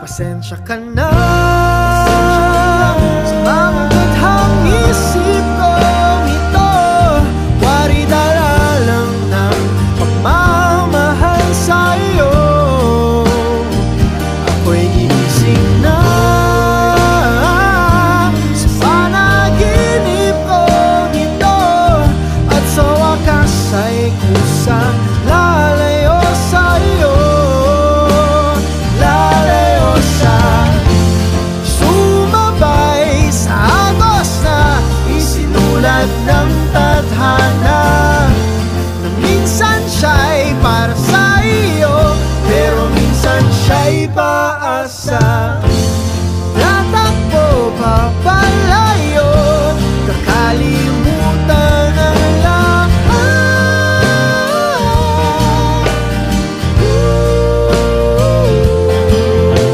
Pasensya ka na sa mga baghang isip kong ito. Wari dala lang ng pagmamahal sa'yo. Ako'y gigising na sa panaginip kong ito, at sa wakas ay kusang lalayo sa'yo. Ng tadhana na minsan siya'y para sa iyo, pero minsan siya'y paasa.